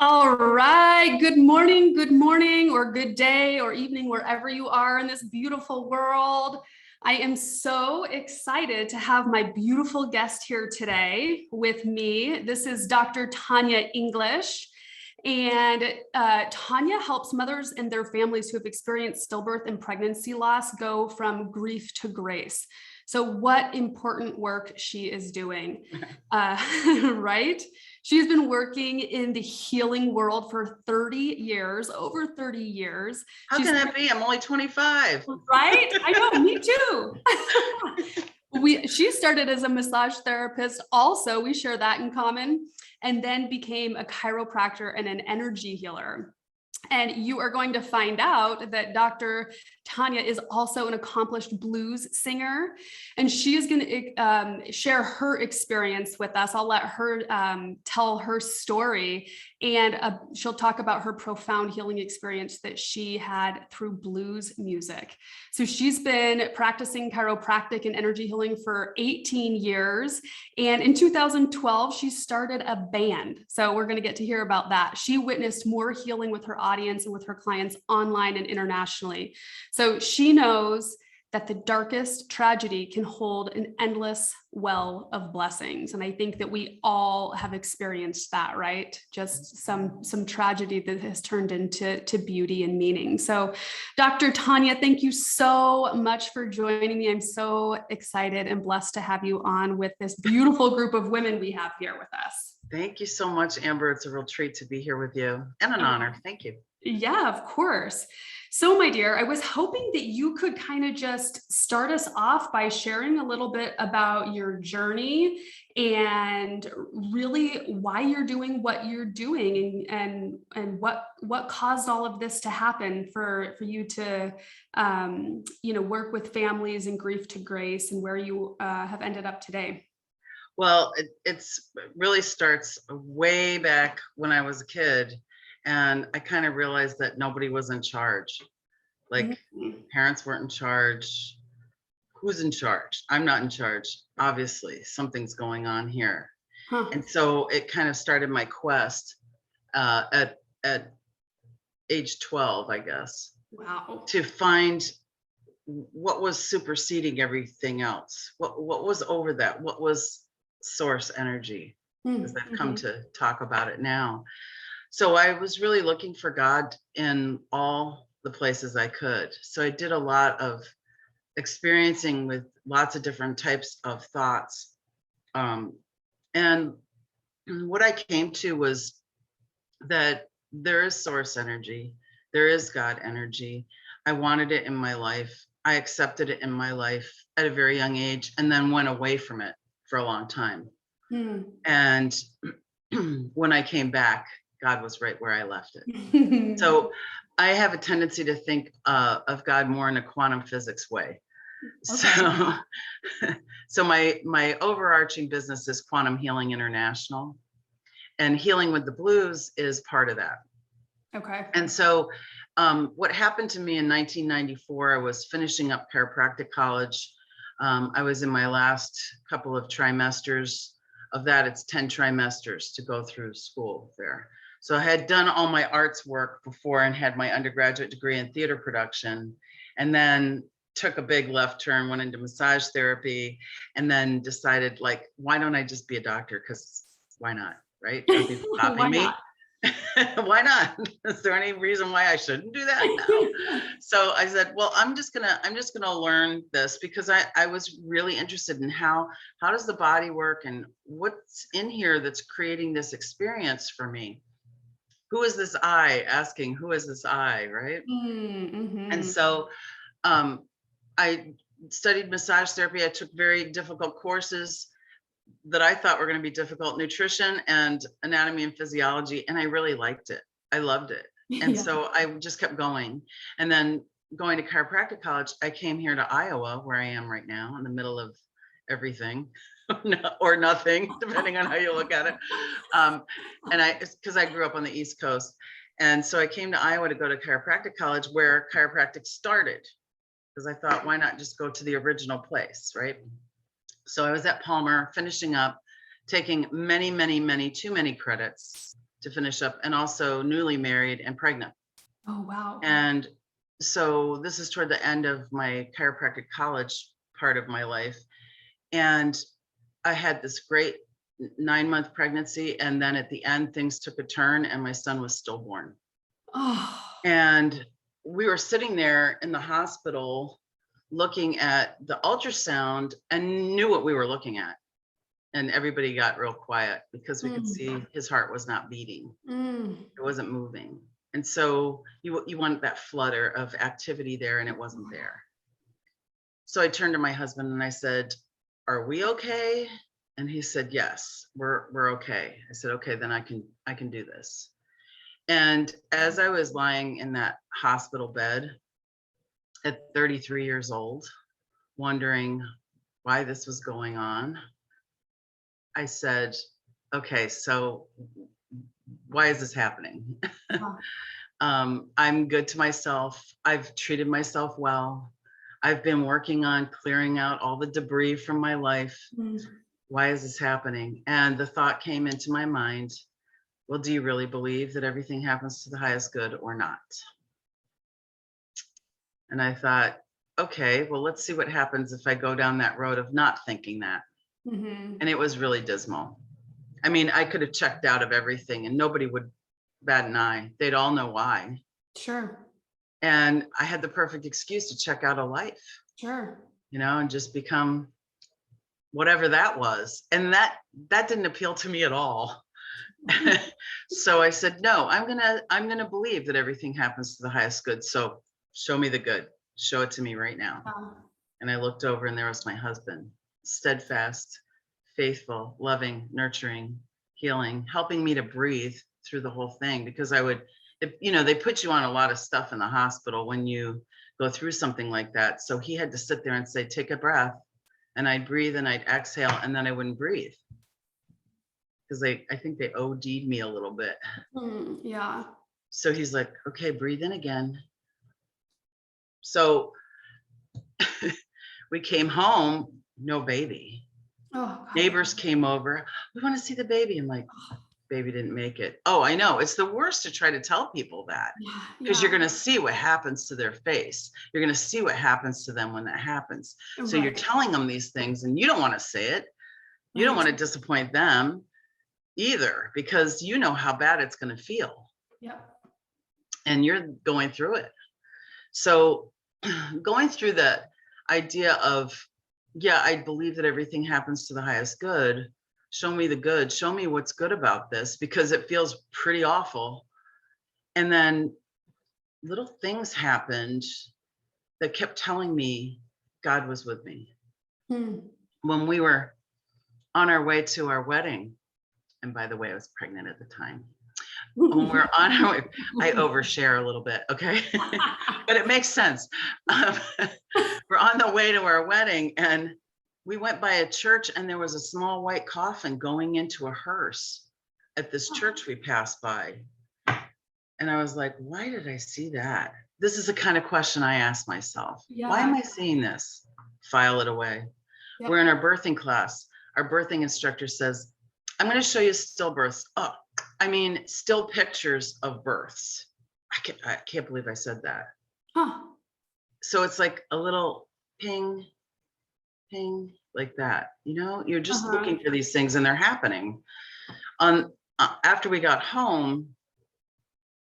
All right. good morning, or good day, or evening, wherever you are in this beautiful world. I am so excited to have my beautiful guest here today with me. This is Dr. Tanya English. And Tanya helps mothers and their families who have experienced stillbirth and pregnancy loss go from grief to grace. So what important work she is doing, right? She's been working in the healing world for 30 years, over 30 years. How can that be? I'm only 25. Right? I know, me too. She started as a massage therapist also, we share that in common, and then became a chiropractor and an energy healer. And you are going to find out that Dr. Tanya is also an accomplished blues singer, and she is going to share her experience with us. I'll let her tell her story, and she'll talk about her profound healing experience that she had through blues music. So she's been practicing chiropractic and energy healing for 18 years. And in 2012, she started a band. So we're going to get to hear about that. She witnessed more healing with her audience and with her clients online and internationally. So she knows that the darkest tragedy can hold an endless well of blessings. And I think that we all have experienced that, right? Just some tragedy that has turned into beauty and meaning. So Dr. Tanya, thank you so much for joining me. I'm so excited and blessed to have you on with this beautiful group of women we have here with us. Thank you so much, Amber. It's a real treat to be here with you and an honor. Thank you. Yeah, of course. So, my dear, I was hoping that you could kind of just start us off by sharing a little bit about your journey and really why you're doing what you're doing, and what caused all of this to happen for you to work with families and grief to grace, and where you have ended up today. Well, it's really starts way back when I was a kid. And I kind of realized that nobody was in charge. Like parents weren't in charge. Who's in charge? I'm not in charge. Obviously, something's going on here. Huh. And so it kind of started my quest at age 12, I guess. Wow. To find what was superseding everything else. What was over that? What was source energy? As I've come to talk about it now. So I was really looking for God in all the places I could. So I did a lot of experiencing with lots of different types of thoughts. And what I came to was that there is source energy. There is God energy. I wanted it in my life. I accepted it in my life at a very young age, and then went away from it for a long time. And when I came back, God was right where I left it. So I have a tendency to think of God more in a quantum physics way. Okay. So my overarching business is Quantum Healing International, and Healing with the Blues is part of that. Okay. And so what happened to me in 1994, I was finishing up chiropractic college. I was in my last couple of trimesters of that. It's 10 trimesters to go through school there. So I had done all my arts work before and had my undergraduate degree in theater production, and then took a big left turn, went into massage therapy, and then decided, like, why don't I just be a doctor? Because why not, right? Are people stopping me? Why not? Is there any reason why I shouldn't do that? No. So I said, well, I'm just gonna learn this, because I was really interested in how does the body work, and what's in here that's creating this experience for me. Who is this I? Asking, who is this I, right? And so I studied massage therapy. I took very difficult courses that I thought were going to be difficult, nutrition and anatomy and physiology, and I really liked it. I loved it. And so I just kept going. And then going to chiropractic college, I came here to Iowa, where I am right now, in the middle of everything. Or nothing, depending on how you look at it. And because I grew up on the East Coast. And so I came to Iowa to go to chiropractic college, where chiropractic started, because I thought, why not just go to the original place, right? So I was at Palmer finishing up, taking too many credits, to finish up, and also newly married and pregnant. Oh, wow. And so this is toward the end of my chiropractic college part of my life. And I had this great 9-month pregnancy. And then at the end, things took a turn and my son was stillborn. Oh, And we were sitting there in the hospital looking at the ultrasound and knew what we were looking at. And everybody got real quiet because we could see his heart was not beating. It wasn't moving. And so you want that flutter of activity there, and it wasn't there. So I turned to my husband and I said, "Are we okay?" And he said, "Yes, we're okay." I said, "Okay, then I can do this." And as I was lying in that hospital bed at 33 years old, wondering why this was going on, I said, "Okay, so why is this happening?" wow. I'm good to myself. I've treated myself well. I've been working on clearing out all the debris from my life. Why is this happening? And the thought came into my mind, well, do you really believe that everything happens to the highest good or not? And I thought, okay, well, let's see what happens if I go down that road of not thinking that. And it was really dismal. I mean, I could have checked out of everything and nobody would bat an eye. They'd all know why. Sure. And I had the perfect excuse to check out of life, Sure. and just become whatever that was. And that didn't appeal to me at all. So I said, no, I'm gonna believe that everything happens to the highest good. So show me the good. Show it to me right now. Wow. And I looked over and there was my husband, steadfast, faithful, loving, nurturing, healing, helping me to breathe through the whole thing. Because they put you on a lot of stuff in the hospital when you go through something like that. So he had to sit there and say, take a breath. And I'd breathe and I'd exhale and then I wouldn't breathe. Because I think they OD'd me a little bit. Yeah. So he's like, okay, breathe in again. So we came home, no baby. Oh, God. Neighbors came over. We want to see the baby. I'm like, baby didn't make it. Oh, I know. It's the worst to try to tell people that, because you're going to see what happens to their face. You're going to see what happens to them when that happens. So you're telling them these things and you don't want to say it. You don't want to disappoint them either, because you know how bad it's going to feel. Yep. And you're going through it. So going through the idea of, yeah, I believe that everything happens to the highest good. Show me the good. Show me what's good about this, because it feels pretty awful. And then little things happened that kept telling me God was with me. When we were on our way to our wedding, and by the way, I was pregnant at the time. When we're on our way, I overshare a little bit, okay? But it makes sense. We're on the way to our wedding and we went by a church and there was a small white coffin going into a hearse at this church we passed by. And I was like, why did I see that? This is the kind of question I ask myself. Yeah. Why am I seeing this? File it away. Yep. We're in our birthing class. Our birthing instructor says, I'm going to show you still births. Oh, I mean, still pictures of births. I can't believe I said that. Huh. So it's like a little ping, ping, like that. You're just looking for these things and they're happening. After we got home,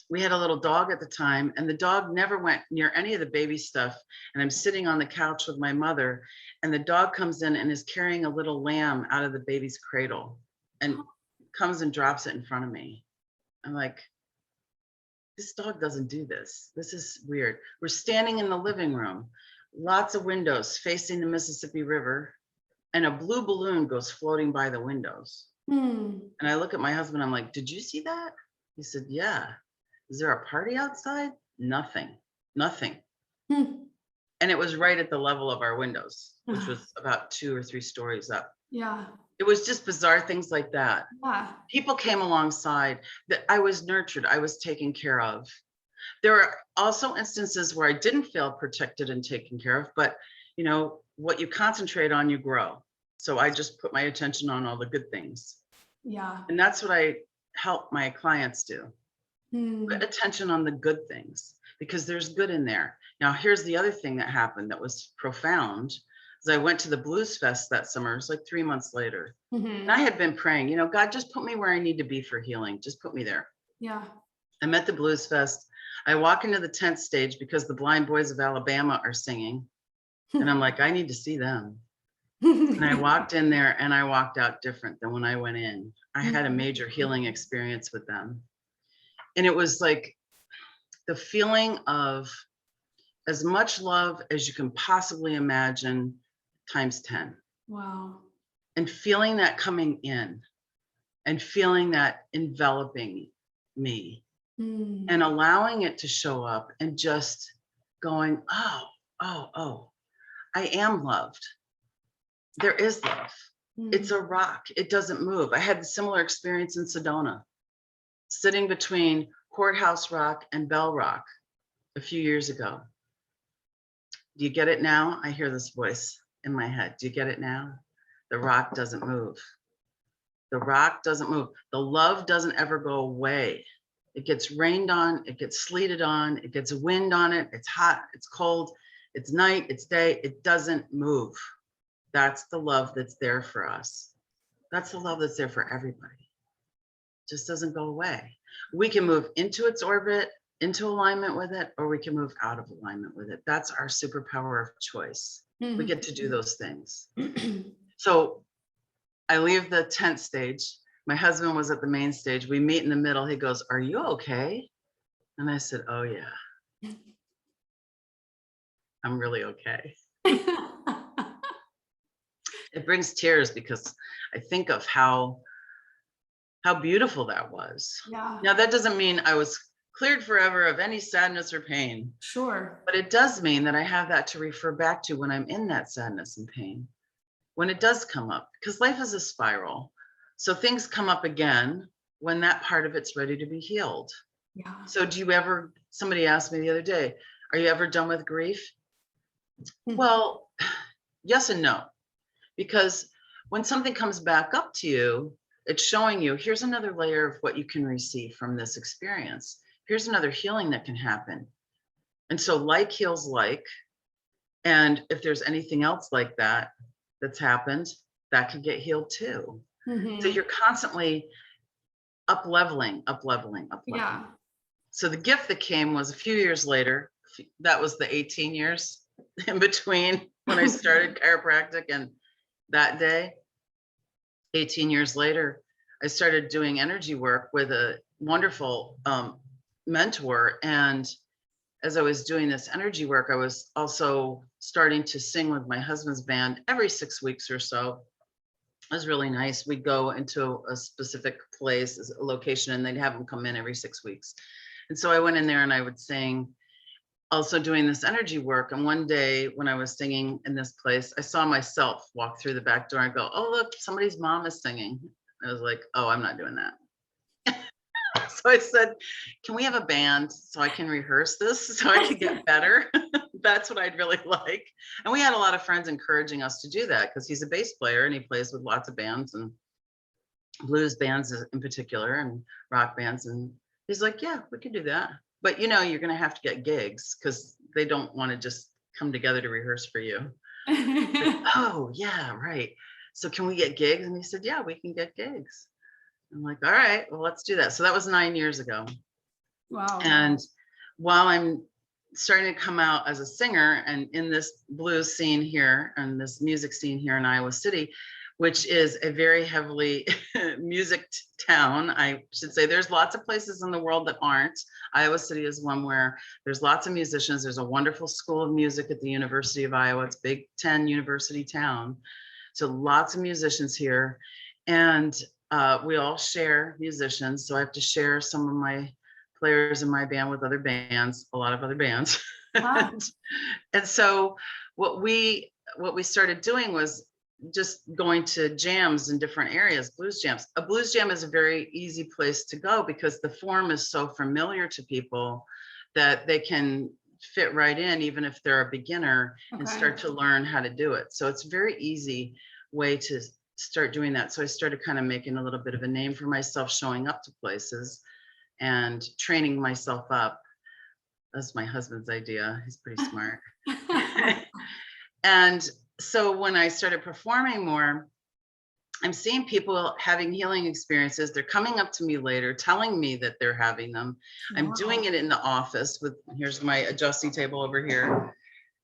we had a little dog at the time and the dog never went near any of the baby stuff. And I'm sitting on the couch with my mother and the dog comes in and is carrying a little lamb out of the baby's cradle and comes and drops it in front of me. I'm like, this dog doesn't do this. This is weird. We're standing in the living room, lots of windows facing the Mississippi River, and a blue balloon goes floating by the windows. And I look at my husband, I'm like, did you see that? He said, yeah. Is there a party outside? Nothing. And it was right at the level of our windows, which was about 2 or 3 stories up. Yeah. It was just bizarre things like that. Yeah. People came alongside, that I was nurtured, I was taken care of. There are also instances where I didn't feel protected and taken care of, but what you concentrate on, you grow. So I just put my attention on all the good things. Yeah. And that's what I help my clients do. Hmm. Put attention on the good things, because there's good in there. Now, here's the other thing that happened that was profound. Is I went to the Blues Fest that summer. It was like 3 months later. Mhm. And I had been praying, you know, God, just put me where I need to be for healing. Just put me there. Yeah. I'm at the Blues Fest. I walk into the tent stage because the Blind Boys of Alabama are singing. And I'm like, I need to see them. And I walked in there and I walked out different than when I went in. I had a major healing experience with them. And it was like the feeling of as much love as you can possibly imagine times 10. Wow. And feeling that coming in and feeling that enveloping me Mm. and allowing it to show up and just going, oh, I am loved. There is love. It's a rock. It doesn't move. I had a similar experience in Sedona, sitting between Courthouse Rock and Bell Rock a few years ago. Do you get it now? I hear this voice in my head. Do you get it now? The rock doesn't move. The rock doesn't move. The love doesn't ever go away. It gets rained on, it gets sleeted on, it gets wind on it. It's hot, it's cold, it's night, it's day. It doesn't move. That's the love that's there for us. That's the love that's there for everybody. It just doesn't go away. We can move into its orbit, into alignment with it, or we can move out of alignment with it. That's our superpower of choice. We get to do those things. So I leave the tent stage. My husband was at the main stage. We meet in the middle. He goes, "Are you okay?" And I said, "Oh yeah, I'm really okay." It brings tears because I think of how beautiful that was. Yeah. Now, that doesn't mean I was cleared forever of any sadness or pain, Sure. but it does mean that I have that to refer back to when I'm in that sadness and pain, when it does come up, because life is a spiral. So things come up again when that part of it's ready to be healed. Yeah. So somebody asked me the other day, are you ever done with grief? Well, yes and no, because when something comes back up to you, it's showing you, here's another layer of what you can receive from this experience. Here's another healing that can happen. And so like heals like, and if there's anything else like that that's happened, that could get healed too. So you're constantly up leveling. Yeah. So the gift that came was a few years later. That was the 18 years in between when I started chiropractic and that day. 18 years later, I started doing energy work with a wonderful mentor. And as I was doing this energy work, I was also starting to sing with my husband's band every 6 weeks or so. It was really nice. We'd go into a specific place, a location, and they'd have them come in every 6 weeks. And so I went in there and I would sing, also doing this energy work. And one day when I was singing in this place, I saw myself walk through the back door and go, "Oh, look, somebody's mom is singing." I was like, "Oh, I'm not doing that." So I said, "Can we have a band so I can rehearse this so I can get better?" That's what I'd really like. And we had a lot of friends encouraging us to do that because he's a bass player and he plays with lots of bands and blues bands in particular and rock bands. And he's like, "Yeah, we can do that. But you know, you're going to have to get gigs because they don't want to just come together to rehearse for you." Like, "Oh, yeah, right. So can we get gigs?" And he said, "Yeah, we can get gigs." I'm like, "All right, well, let's do that." So that was 9 years ago. Wow. And while I'm starting to come out as a singer and in this blues scene here and this music scene here in Iowa City, which is a very heavily music town, I should say. There's lots of places in the world that aren't. Iowa City is one where there's lots of musicians. There's a wonderful school of music at the University of Iowa. It's Big Ten university town. So lots of musicians here. And we all share musicians. So I have to share some of my players in my band with other bands, a lot of other bands. Wow. And so what we started doing was just going to jams in different areas, blues jams. A blues jam is a very easy place to go because the form is so familiar to people that they can fit right in, even if they're a beginner, and start to learn how to do it. So it's a very easy way to start doing that. So I started kind of making a little bit of a name for myself, showing up to places and training myself up. That's my husband's idea. He's pretty smart. And so when I started performing more, I'm seeing people having healing experiences. They're coming up to me later, telling me that they're having them. I'm doing it in the office with, here's my adjusting table over here.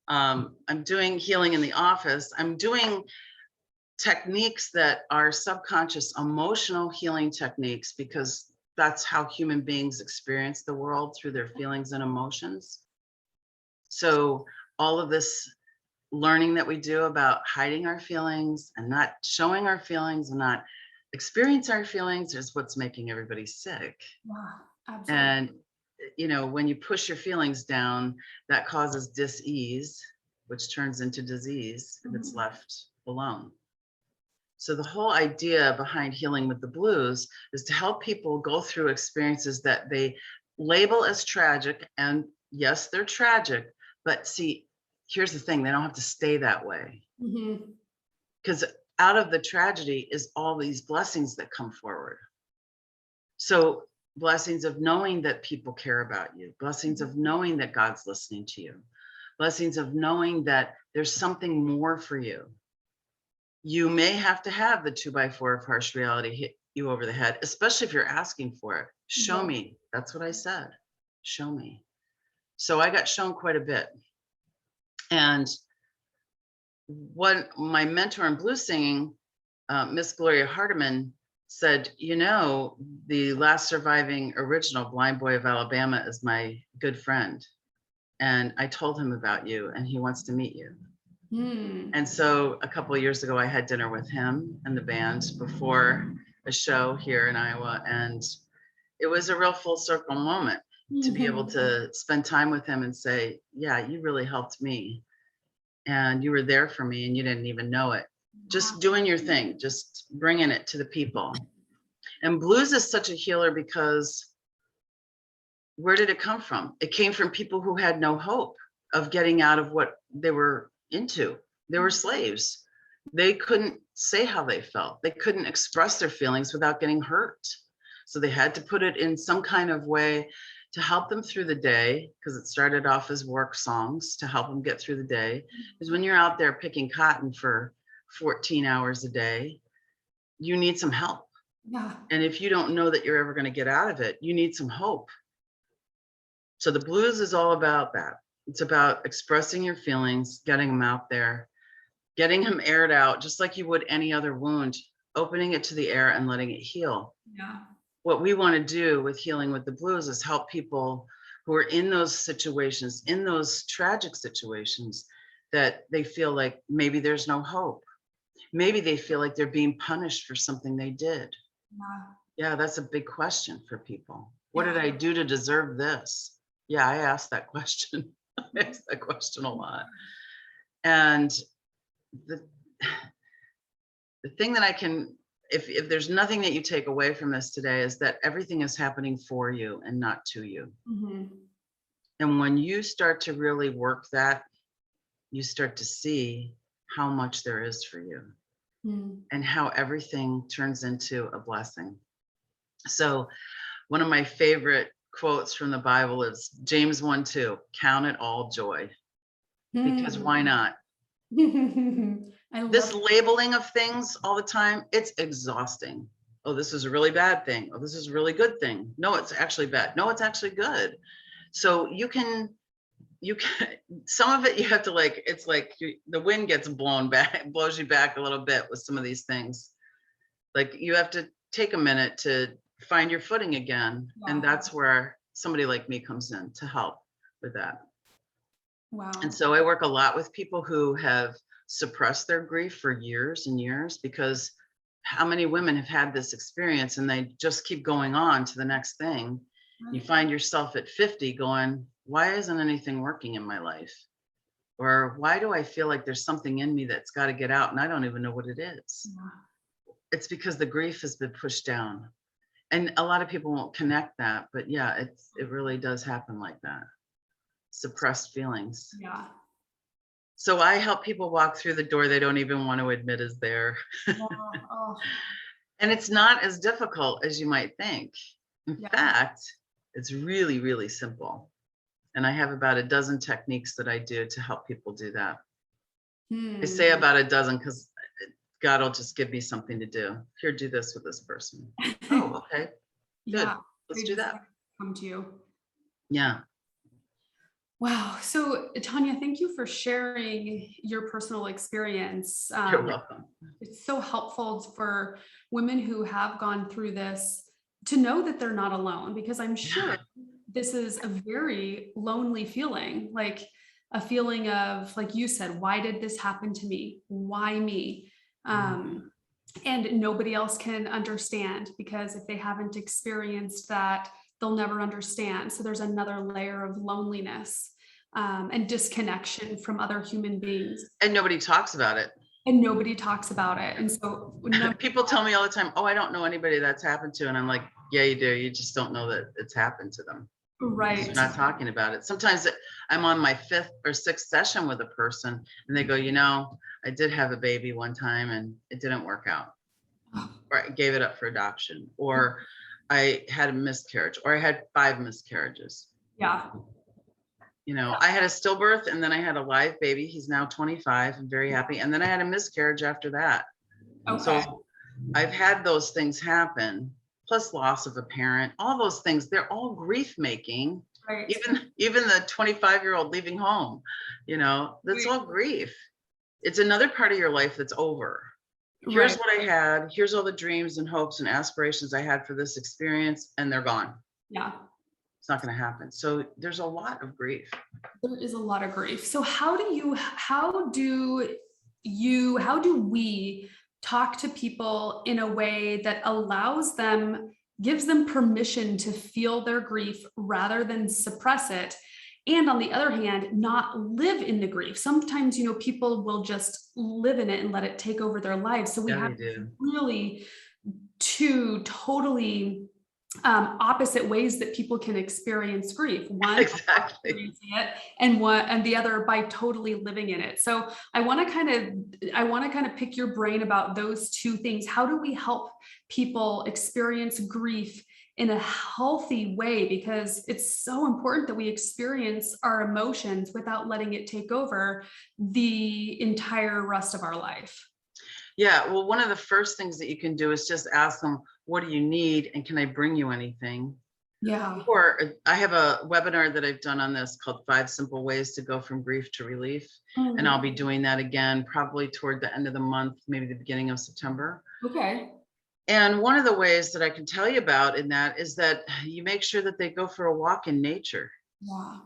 I'm doing healing in the office. I'm doing techniques that are subconscious emotional healing techniques, because that's how human beings experience the world, through their feelings and emotions. So all of this learning that we do about hiding our feelings and not showing our feelings and not experience our feelings is what's making everybody sick. Yeah, absolutely. And, you know, when you push your feelings down, that causes dis-ease, which turns into disease if it's left alone. So the whole idea behind healing with the blues is to help people go through experiences that they label as tragic. And yes, they're tragic, but see, here's the thing, they don't have to stay that way. Because out of the tragedy is all these blessings that come forward. So blessings of knowing that people care about you, blessings of knowing that God's listening to you, blessings of knowing that there's something more for you. You may have to have the 2x4 of harsh reality hit you over the head, especially if you're asking for it. Show me. That's what I said. Show me. So I got shown quite a bit. And what my mentor in blues singing, Miss Gloria Hardiman, said, you know, the last surviving original Blind Boy of Alabama is my good friend. And I told him about you and he wants to meet you. And so a couple of years ago, I had dinner with him and the band before a show here in Iowa. And it was a real full circle moment to be able to spend time with him and say, yeah, you really helped me. And you were there for me and you didn't even know it. Just doing your thing, just bringing it to the people. And blues is such a healer because where did it come from? It came from people who had no hope of getting out of what they were into. They were slaves. They couldn't say how they felt. They couldn't express their feelings without getting hurt. So they had to put it in some kind of way to help them through the day, because it started off as work songs to help them get through the day. Because when you're out there picking cotton for 14 hours a day, you need some help. Yeah. And if you don't know that you're ever going to get out of it, you need some hope. So the blues is all about that. It's about expressing your feelings, getting them out there, getting them aired out, just like you would any other wound, opening it to the air and letting it heal. Yeah. What we want to do with healing with the blues is help people who are in those situations, in those tragic situations, that they feel like maybe there's no hope. Maybe they feel like they're being punished for something they did. Yeah, that's a big question for people. What did I do to deserve this? Yeah, I asked that question. I asked that question a lot. And the thing that I can, if there's nothing that you take away from this today, is that everything is happening for you and not to you. And when you start to really work that, you start to see how much there is for you and how everything turns into a blessing. So one of my favorite quotes from the Bible is James 1:2, count it all joy. Because why not? This labeling of things all the time, it's exhausting. Oh, this is a really bad thing. Oh, this is a really good thing. No, it's actually bad. No, it's actually good. So you can, some of it you have to like, it's like the wind gets blown back, blows you back a little bit with some of these things. Like you have to take a minute to find your footing again. And that's where somebody like me comes in to help with that. Wow. And so I work a lot with people who have suppressed their grief for years and years, because how many women have had this experience and they just keep going on to the next thing. You find yourself at 50 going, why isn't anything working in my life? Or why do I feel like there's something in me that's got to get out and I don't even know what it is? It's because the grief has been pushed down. And a lot of people won't connect that, but yeah, it really does happen like that. Suppressed feelings. Yeah. So I help people walk through the door they don't even want to admit is there. Yeah. Oh, And it's not as difficult as you might think. In yeah. fact, it's really, really simple. And I have about a dozen techniques that I do to help people do that. I say about a dozen because God will just give me something to do. Here, do this with this person. Oh, okay, good. Yeah. Let's They do just that. come to you. Yeah. Wow. So, Tanya, thank you for sharing your personal experience. You're welcome. It's so helpful for women who have gone through this to know that they're not alone, because I'm sure this is a very lonely feeling, like a feeling of, like you said, why did this happen to me? Why me? And nobody else can understand, because if they haven't experienced that, they'll never understand. So there's another layer of loneliness and disconnection from other human beings. And nobody talks about it. And nobody talks about it. And so People tell me all the time, oh, I don't know anybody that's happened to. And I'm like, yeah, you do. You just don't know that it's happened to them. right. You're not talking about it. Sometimes I'm on my 5th or 6th session with a person and they go, you know, I did have a baby one time and it didn't work out. Or I gave it up for adoption. Or I had a miscarriage, or I had 5 miscarriages. Yeah. You know, I had a stillbirth and then I had a live baby. He's now 25 and very happy. And then I had a miscarriage after that. Okay. So I've had those things happen, plus loss of a parent, all those things, they're all grief making. Right. Even the 25-year-old leaving home, you know, that's all grief. It's another part of your life that's over. Here's what I had. Here's all the dreams and hopes and aspirations I had for this experience, and they're gone. Yeah. It's not going to happen. So there's a lot of grief. There is a lot of grief. So how do we talk to people in a way that allows them, gives them permission to feel their grief rather than suppress it? And on the other hand, not live in the grief. Sometimes, people will just live in it and let it take over their lives. So we have really two totally opposite ways that people can experience grief. One, experiencing it, and the other by totally living in it. So I want to kind of pick your brain about those two things. How do we help people experience grief in a healthy way? Because it's so important that we experience our emotions without letting it take over the entire rest of our life. Yeah, well, one of the first things that you can do is just ask them, what do you need? And can I bring you anything? Yeah. Or I have a webinar that I've done on this called 5 Simple Ways to Go from Grief to Relief. And I'll be doing that again, probably toward the end of the month, maybe the beginning of September. Okay. And one of the ways that I can tell you about in that is that you make sure that they go for a walk in nature. Wow.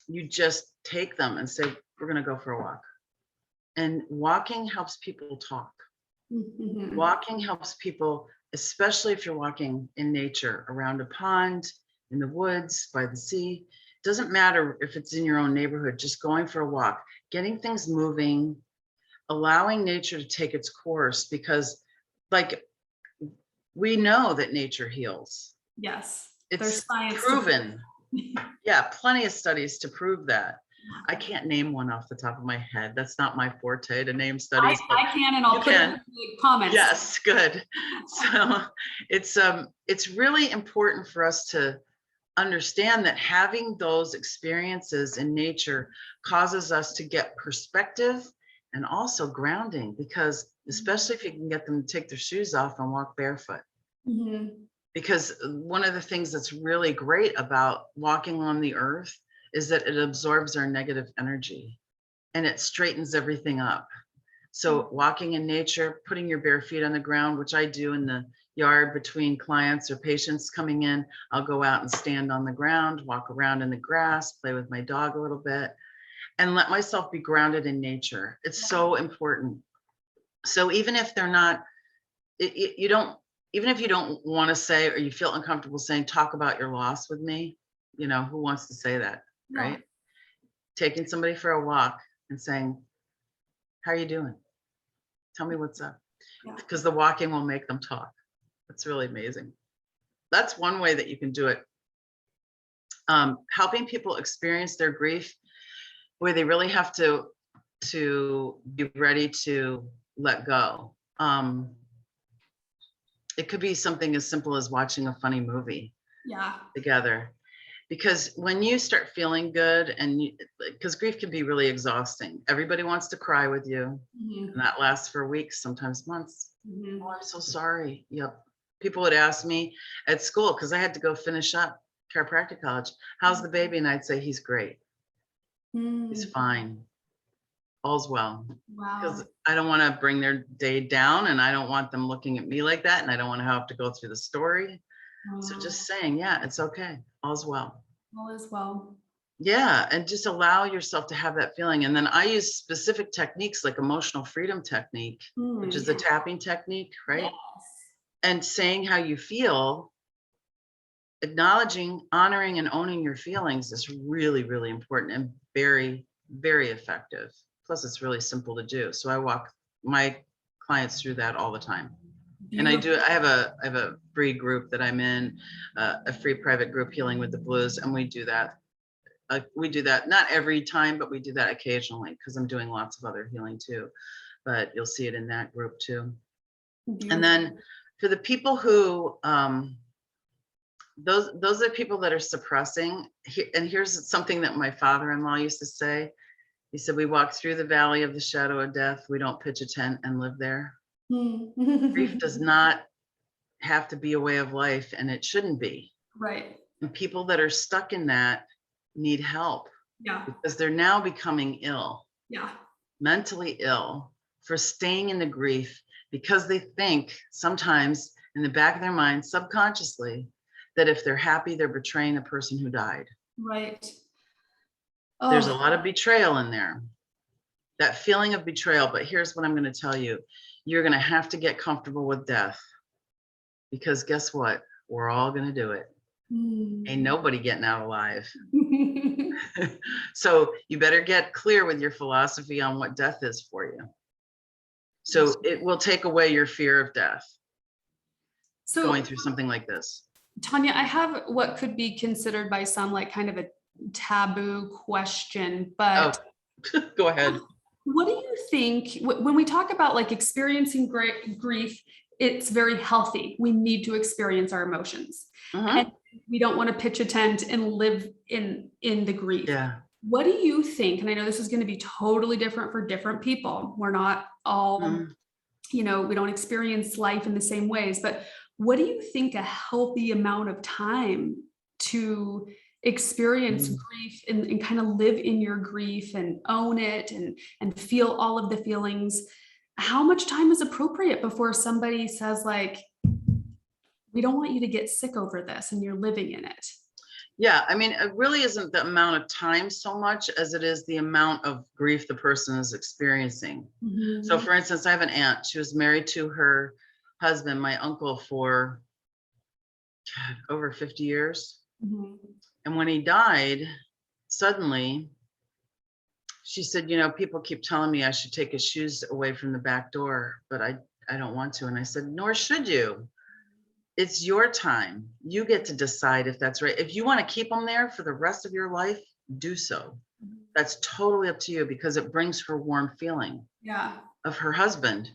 You just take them and say, we're going to go for a walk. And walking helps people talk. Mm-hmm. Walking helps people, especially if you're walking in nature, around a pond, in the woods, by the sea. It doesn't matter if it's in your own neighborhood, just going for a walk, getting things moving, allowing nature to take its course, because we know that nature heals. Yes. It's proven. Yeah, plenty of studies to prove that. I can't name one off the top of my head. That's not my forte to name studies. I can, and I'll put it in the comments. Yes, good. So it's really important for us to understand that having those experiences in nature causes us to get perspective and also grounding, because especially if you can get them to take their shoes off and walk barefoot. Mm-hmm. Because one of the things that's really great about walking on the earth is that it absorbs our negative energy and it straightens everything up. So walking in nature, putting your bare feet on the ground, which I do in the yard between clients or patients coming in, I'll go out and stand on the ground, walk around in the grass, play with my dog a little bit, and let myself be grounded in nature. It's so important. So even if they're not, even if you don't want to say, or you feel uncomfortable saying, talk about your loss with me, who wants to say that? Right? Taking somebody for a walk and saying, how are you doing? Tell me what's up. Because the walking will make them talk. It's really amazing. That's one way that you can do it. Helping people experience their grief, where they really have to to be ready to let go. It could be something as simple as watching a funny movie together. Because when you start feeling good, and because grief can be really exhausting, everybody wants to cry with you, and that lasts for weeks, sometimes months. Oh, I'm so sorry. Yep. People would ask me at school, because I had to go finish up chiropractic college, how's the baby? And I'd say, he's great. He's fine. All's well. Because I don't want to bring their day down, and I don't want them looking at me like that, and I don't want to have to go through the story. So just saying, yeah, it's okay. All's well. All is well. Yeah. And just allow yourself to have that feeling. And then I use specific techniques like emotional freedom technique, which is the tapping technique, right? Yes. And saying how you feel, acknowledging, honoring, and owning your feelings is really, really important and very, very effective. Plus, it's really simple to do. So I walk my clients through that all the time. Beautiful. And I have a free group that I'm in, a free private group, Healing with the Blues, and we do that. We do that not every time, but we do that occasionally, because I'm doing lots of other healing too. But you'll see it in that group too. Beautiful. And then for the people who, those are people that are suppressing. And here's something that my father-in-law used to say. He said, we walk through the valley of the shadow of death. We don't pitch a tent and live there. Grief does not have to be a way of life, and it shouldn't be. Right. And people that are stuck in that need help. Yeah. Because they're now becoming ill. Yeah. Mentally ill for staying in the grief, because they think sometimes in the back of their mind, subconsciously, that if they're happy, they're betraying the person who died. Right. Oh. There's a lot of betrayal in there. That feeling of betrayal. But here's what I'm going to tell you. You're going to have to get comfortable with death, because guess what? We're all going to do it. Ain't nobody getting out alive. So you better get clear with your philosophy on what death is for you. So it will take away your fear of death. So going through something like this. Tanya, I have what could be considered by some like kind of a taboo question, but go ahead. What do you think when we talk about like experiencing grief? It's very healthy. We need to experience our emotions, and we don't want to pitch a tent and live in the grief. Yeah. What do you think? And I know this is going to be totally different for different people. We're not all, we don't experience life in the same ways. But what do you think a healthy amount of time to experience grief and kind of live in your grief and own it and feel all of the feelings? How much time is appropriate before somebody says like, we don't want you to get sick over this and you're living in it? Yeah, I mean, it really isn't the amount of time so much as it is the amount of grief the person is experiencing. So for instance, I have an aunt. She was married to her husband, my uncle, for over 50 years. And when he died, suddenly, she said, people keep telling me I should take his shoes away from the back door, but I don't want to. And I said, nor should you. It's your time. You get to decide if that's right. If you want to keep them there for the rest of your life, do so. That's totally up to you, because it brings her warm feeling of her husband,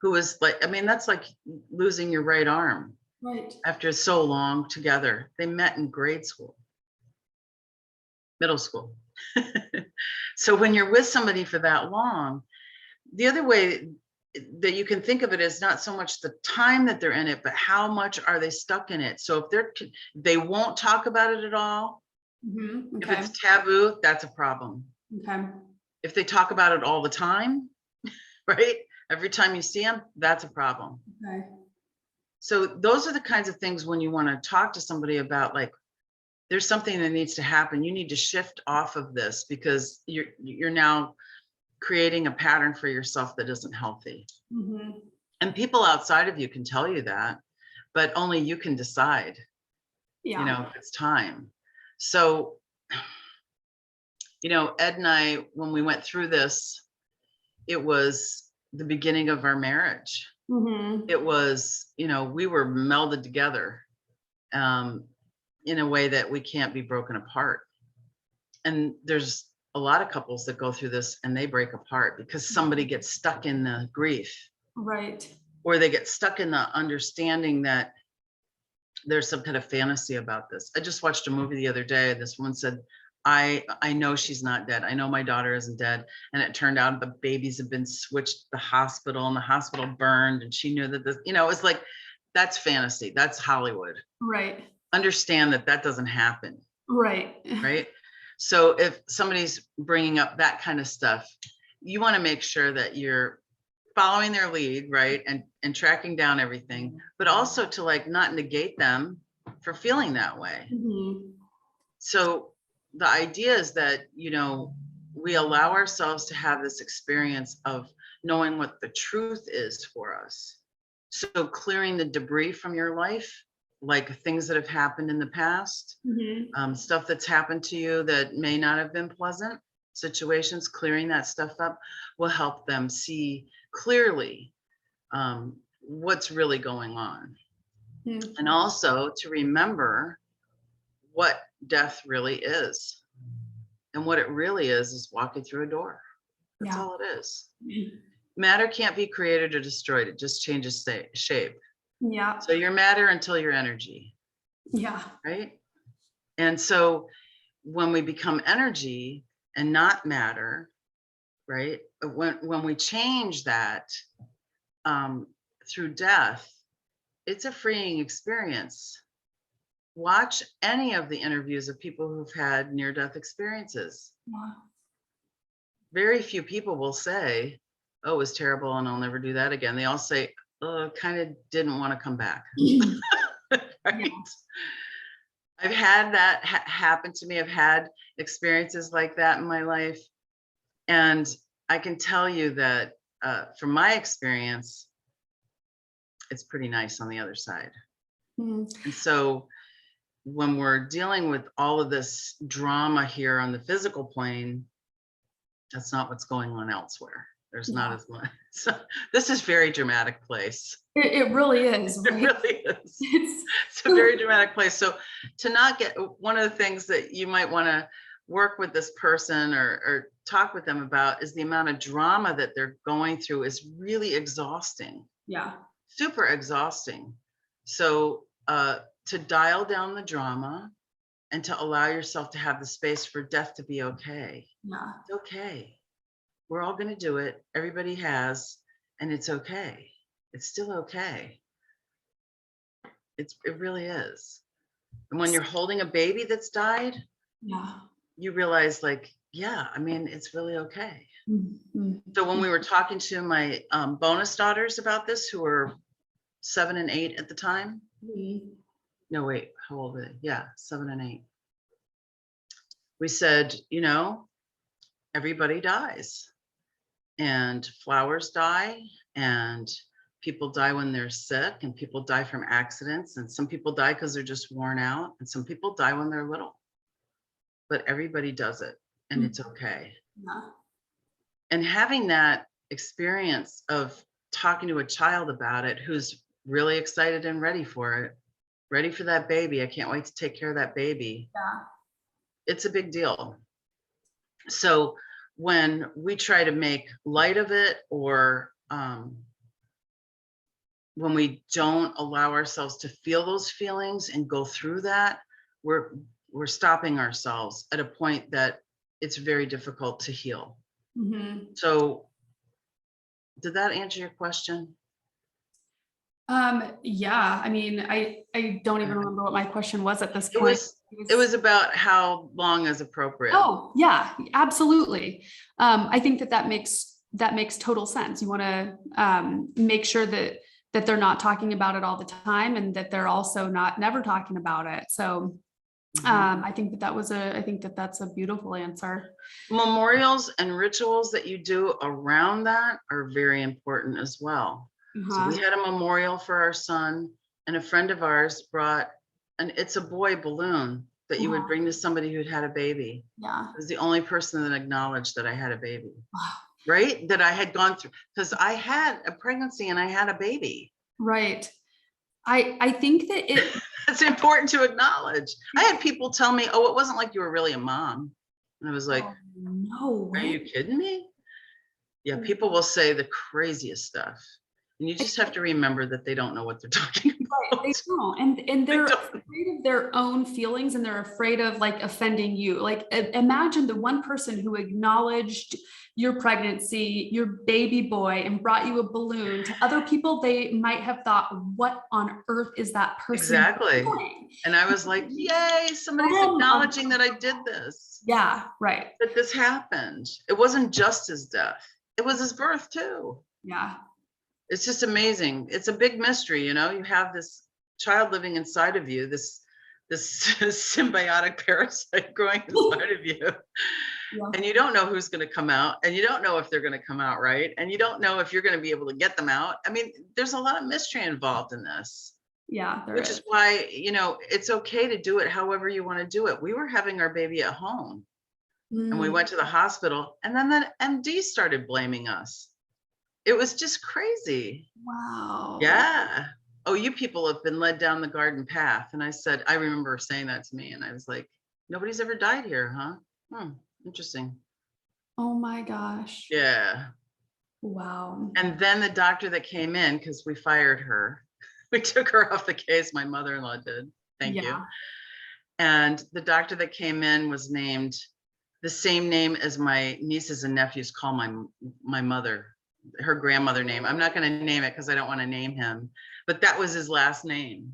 who is like, I mean, that's like losing your right arm after so long together. They met in grade school, middle school. So when you're with somebody for that long, the other way that you can think of it is not so much the time that they're in it, but how much are they stuck in it. So if they won't talk about it at all, if it's taboo, that's a problem. If they talk about it all the time, right? Every time you see them, that's a problem. So those are the kinds of things when you want to talk to somebody about, like, there's something that needs to happen. You need to shift off of this, because you're now creating a pattern for yourself that isn't healthy. And people outside of you can tell you that, but only you can decide, if it's time. So, Ed and I, when we went through this, it was the beginning of our marriage. It was, we were melded together in a way that we can't be broken apart. And there's a lot of couples that go through this and they break apart because somebody gets stuck in the grief. Right. Or they get stuck in the understanding that there's some kind of fantasy about this. I just watched a movie the other day. This woman said, I know she's not dead. I know my daughter isn't dead. And it turned out the babies have been switched to the hospital and the hospital burned. And she knew that this, it was like, that's fantasy. That's Hollywood. Right. Understand that that doesn't happen. Right. Right. So if somebody's bringing up that kind of stuff, you want to make sure that you're following their lead, right? And tracking down everything, but also to like not negate them for feeling that way. Mm-hmm. So the idea is that, we allow ourselves to have this experience of knowing what the truth is for us. So clearing the debris from your life, like things that have happened in the past, Mm-hmm. stuff that's happened to you that may not have been pleasant situations, clearing that stuff up will help them see clearly what's really going on. Mm-hmm. And also to remember what death really is. And what it really is walking through a door. That's all it is. Matter can't be created or destroyed. It just changes shape. Yeah. So you're matter until you're energy. Yeah. Right? And so when we become energy and not matter, right? When we change that through death, it's a freeing experience. Watch any of the interviews of people who've had near-death experiences. Wow. Very few people will say, oh, it was terrible and I'll never do that again. They all say, oh, kind of didn't want to come back. Right? Yeah. I've had that happen to me. I've had experiences like that in my life. And I can tell you that from my experience, it's pretty nice on the other side. Mm-hmm. And so when we're dealing with all of this drama here on the physical plane, that's not what's going on elsewhere. There's not as much. So this is very dramatic place. It really is. Right? It really is. It's a very dramatic place. So to not get, one of the things that you might want to work with this person or talk with them about is the amount of drama that they're going through is really exhausting. Yeah. Super exhausting. So to dial down the drama and to allow yourself to have the space for death to be okay. Yeah. It's okay. We're all going to do it. Everybody has, and it's okay. It's still okay. It really is. And when you're holding a baby that's died, yeah, you realize like, yeah, I mean, it's really okay. Mm-hmm. So when we were talking to my bonus daughters about this, who were 7 and 8 at the time, mm-hmm. No, wait, how old were they? Yeah, 7 and 8. We said, everybody dies and flowers die and people die when they're sick and people die from accidents and some people die because they're just worn out and some people die when they're little, but everybody does it and mm-hmm. It's okay. Yeah. And having that experience of talking to a child about it who's really excited and ready for it, ready for that baby. I can't wait to take care of that baby. Yeah. It's a big deal. So when we try to make light of it or when we don't allow ourselves to feel those feelings and go through that, we're stopping ourselves at a point that it's very difficult to heal. Mm-hmm. So did that answer your question? Yeah, I mean, I don't even remember what my question was at this point. It was about how long is appropriate. Oh, yeah, absolutely. I think that makes total sense. You want to make sure that they're not talking about it all the time and that they're also never talking about it. So I think that's a beautiful answer. Memorials and rituals that you do around that are very important as well. So we had a memorial for our son, and a friend of ours brought it's a boy balloon that you would bring to somebody who'd had a baby. Yeah. It was the only person that acknowledged that I had a baby. Wow. Right? That I had gone through, because I had a pregnancy and I had a baby. Right. I think that it's important to acknowledge. I had people tell me, oh, it wasn't like you were really a mom. And I was like, Oh, no are you way. kidding me? Yeah, people will say the craziest stuff. And you just have to remember that they don't know what they're talking Right, about. they don't, and They they're don't. afraid of their own feelings, and they're afraid of like offending you. Like imagine the one person who acknowledged your pregnancy, your baby boy, and brought you a balloon. To other people, they might have thought, "What on earth is that person Exactly. doing?" And I was like, yay, somebody's Um, acknowledging that I did this, yeah, right. that this happened. It wasn't just his death, it was his birth too. Yeah, It's just amazing. It's a big mystery, you know. You have this child living inside of you, this symbiotic parasite growing inside of you, yeah, and you don't know who's going to come out, and you don't know if they're going to come out right, and you don't know if you're going to be able to get them out. I mean, there's a lot of mystery involved in this, yeah. There which is. is why, you know, it's okay to do it however you want to do it. We were having our baby at home, and we Mm, went to the hospital, and then the MD started blaming us. It was just crazy. wow. Yeah. Oh, you people have been led down the garden path. And I said, I remember saying that to me. And I was like, nobody's ever died here, huh? Interesting. Oh my gosh. Yeah. Wow. And then the doctor that came in, because we fired her, we took her off the case. My mother-in-law did. Thank you. Yeah. And the doctor that came in was named the same name as my nieces and nephews call my mother, her grandmother name. I'm not going to name it because I don't want to name him, but that was his last name.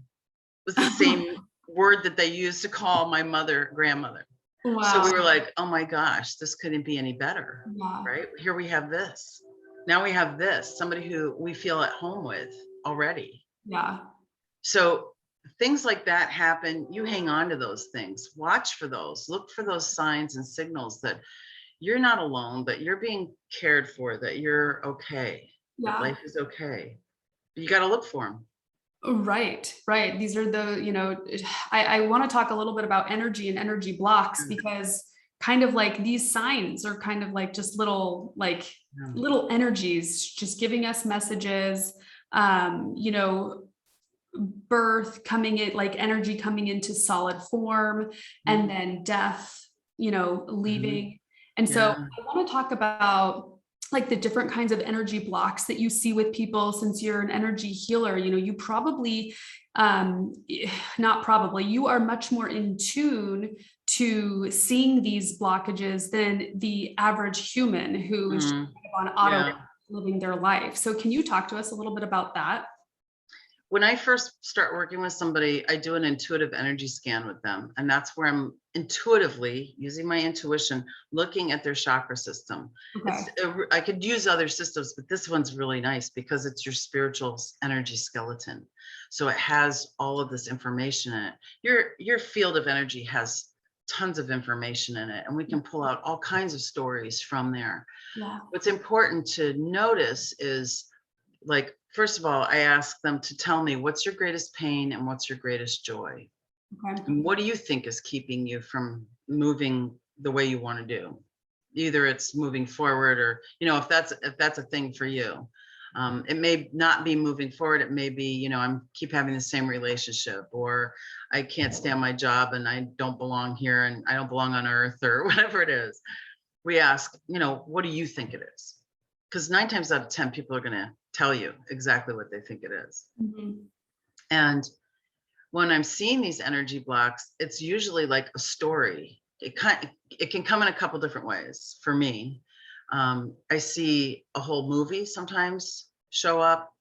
It was the same word that they used to call my mother grandmother. So we Wow. were like, oh my gosh, this couldn't be any better, Yeah. right? Here we have this. Now we have this, somebody who we feel at home with already. Yeah. So things like that happen. You hang on to those things, watch for those, look for those signs and signals that you're not alone, that you're being cared for, that you're okay, that Yeah. life is okay. You got to look for them. Right, right. These are the, I want to talk a little bit about energy and energy blocks, because kind of like these signs are kind of like just little energies just giving us messages, you know, birth coming in, like energy coming into solid form, and then death, leaving. And so Yeah. I want to talk about like the different kinds of energy blocks that you see with people. Since you're an energy healer, you probably, not probably, you are much more in tune to seeing these blockages than the average human who is just Mm, kind of on auto yeah. living their life. So can you talk to us a little bit about that? When I first start working with somebody, I do an intuitive energy scan with them. And that's where I'm intuitively using my intuition, looking at their chakra system. Okay. I could use other systems, but this one's really nice because it's your spiritual energy skeleton. So it has all of this information in it. Your field of energy has tons of information in it, and we can pull out all kinds of stories from there. Yeah. What's important to notice is, like, first of all, I ask them to tell me what's your greatest pain and what's your greatest joy. Okay. And what do you think is keeping you from moving the way you want to do? Either it's moving forward, or, if that's a thing for you. It may not be moving forward. It may be, I'm keep having the same relationship, or I can't stand my job and I don't belong here and I don't belong on earth, or whatever it is. We ask, what do you think it is? Because 9 times out of 10, people are going to tell you exactly what they think it is. Mhm. And when I'm seeing these energy blocks, it's usually like a story. It can come in a couple different ways for me. I see a whole movie sometimes show up,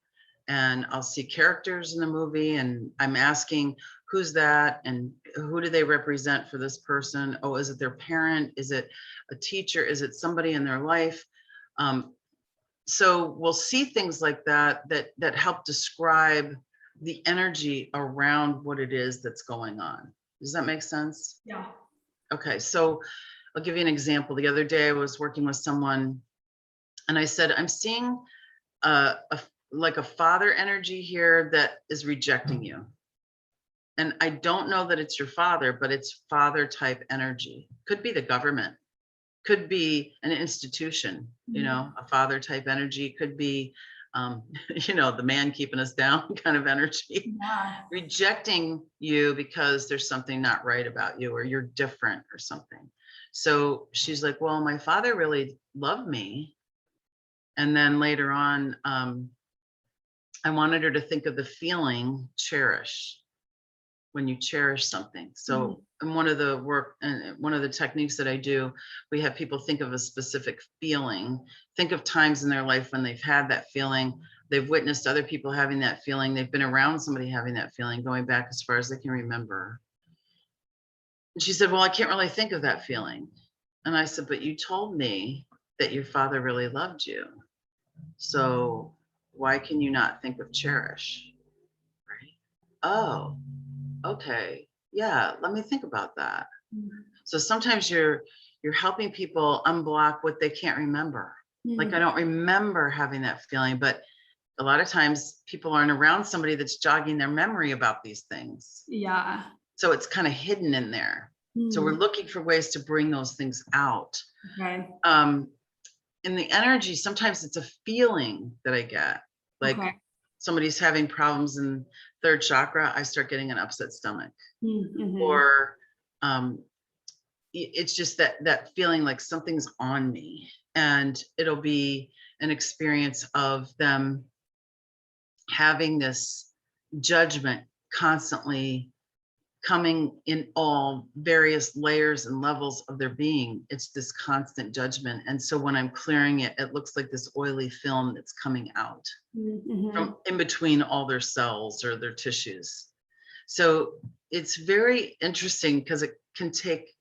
and I'll see characters in the movie, and I'm asking, who's that? And who do they represent for this person? Oh, is it their parent? Is it a teacher? Is it somebody in their life? So we'll see things like that help describe the energy around what it is that's going on. Does that make sense? Yeah. Okay, so I'll give you an example. The other day I was working with someone, and I said, I'm seeing like a father energy here that is rejecting you. And I don't know that it's your father, but it's father type energy. Could be the government, could be an institution, a father type energy, could be, the man keeping us down kind of energy, Yeah. rejecting you because there's something not right about you, or you're different or something. So she's like, well, my father really loved me. And then later on, I wanted her to think of the feeling cherish, when you cherish something. So in one of the work and one of the techniques that I do, we have people think of a specific feeling, think of times in their life when they've had that feeling, they've witnessed other people having that feeling, they've been around somebody having that feeling, going back as far as they can remember. And she said, well, I can't really think of that feeling. And I said, but you told me that your father really loved you. So why can you not think of cherish? Right? Oh, okay. Yeah, let me think about that. So sometimes you're helping people unblock what they can't remember. Like, I don't remember having that feeling, but a lot of times people aren't around somebody that's jogging their memory about these things. Yeah. So it's kind of hidden in there. So we're looking for ways to bring those things out. Okay. In the energy, sometimes it's a feeling that I get, like somebody's having problems in third chakra, I start getting an upset stomach. Or it's just that feeling like something's on me, and it'll be an experience of them having this judgment constantly coming in all various layers and levels of their being. It's this constant judgment. And so when I'm clearing it, it looks like this oily film that's coming out from in between all their cells or their tissues. So it's very interesting because it can take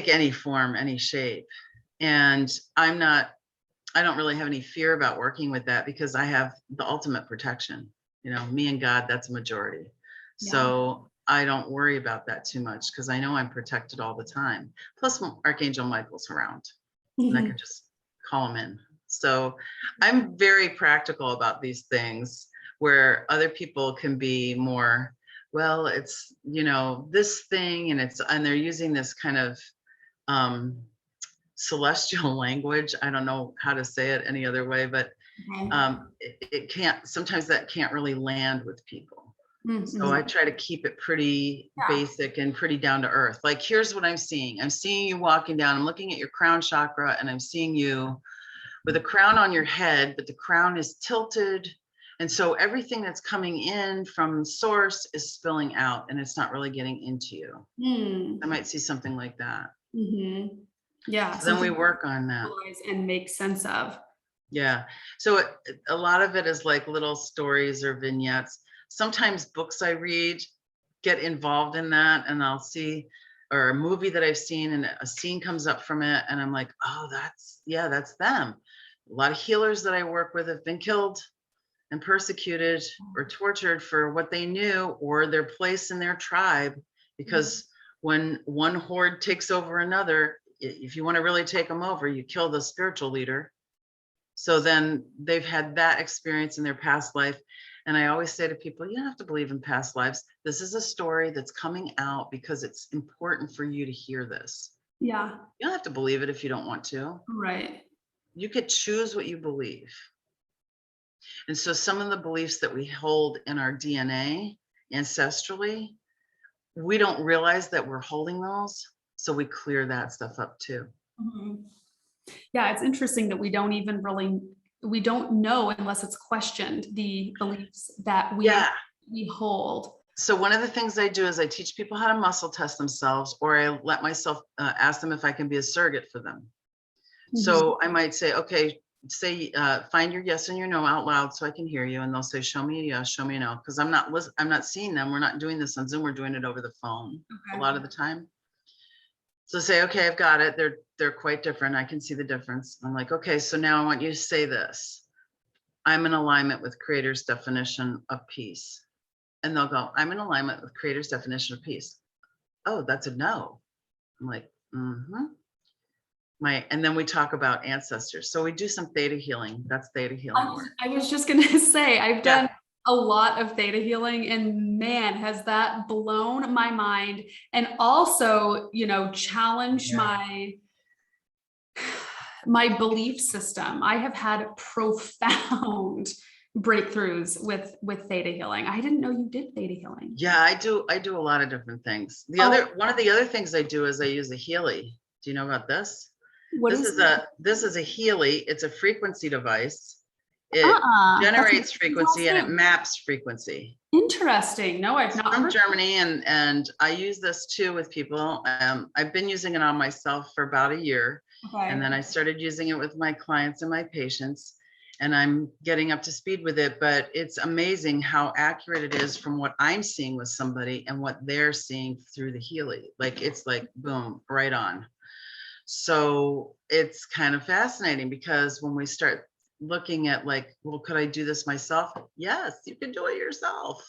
any form, any shape. And I don't really have any fear about working with that because I have the ultimate protection. You know, me and God, that's a majority. So I don't worry about that too much because I know I'm protected all the time. Plus Archangel Michael's around and I can just call him in. So I'm very practical about these things where other people can be more, well, it's, you know, this thing and they're using this kind of celestial language. I don't know how to say it any other way, but it can't, sometimes that can't really land with people. So I try to keep it pretty basic and pretty down to earth. Like, here's what I'm seeing. I'm seeing you walking down, I'm looking at your crown chakra, and I'm seeing you with a crown on your head, but the crown is tilted. And so everything that's coming in from source is spilling out and it's not really getting into you. I might see something like that. Yeah. So then we work on that. And make sense of. Yeah. So a lot of it is like little stories or vignettes. Sometimes books I read get involved in that, and I'll see, or a movie that I've seen and a scene comes up from it. And I'm like, oh, that's them. A lot of healers that I work with have been killed and persecuted or tortured for what they knew or their place in their tribe. Because when one horde takes over another, if you want to really take them over, you kill the spiritual leader. So then they've had that experience in their past life. And I always say to people, you don't have to believe in past lives. This is a story that's coming out because it's important for you to hear this. Yeah. You don't have to believe it if you don't want to. Right. You could choose what you believe. And so some of the beliefs that we hold in our DNA ancestrally, we don't realize that we're holding those. So we clear that stuff up too. Yeah, it's interesting that we don't know unless it's questioned the beliefs that we hold. So one of the things I do is I teach people how to muscle test themselves, or I let myself ask them if I can be a surrogate for them. So I might say, okay, find your yes and your no out loud so I can hear you. And they'll say, show me a yes, show me a no. Because I'm not seeing them. We're not doing this on Zoom. We're doing it over the phone a lot of the time. So say, okay, I've got it. They're quite different. I can see the difference. I'm like, okay, so now I want you to say this. I'm in alignment with Creator's definition of peace. And they'll go, I'm in alignment with Creator's definition of peace. Oh, that's a no. I'm like, and then we talk about ancestors. So we do some theta healing. That's theta healing work. I was just going to say, I've done a lot of theta healing, and man, has that blown my mind, and also, you know, challenged my belief system. I have had profound breakthroughs with theta healing. I didn't know you did theta healing. Yeah, I do a lot of different things. One of the other things I do is I use a Healy. Do you know about this? This is a Healy. It's a frequency device. It generates frequency and it maps frequency. Interesting. No, I've not From heard. Germany, and I use this too with people. I've been using it on myself for about a year, and then I started using it with my clients and my patients, and I'm getting up to speed with it. But it's amazing how accurate it is from what I'm seeing with somebody and what they're seeing through the Healy. Like, it's like boom, right on. So it's kind of fascinating, because when we start looking at like, well, could I do this myself? Yes, you can do it yourself.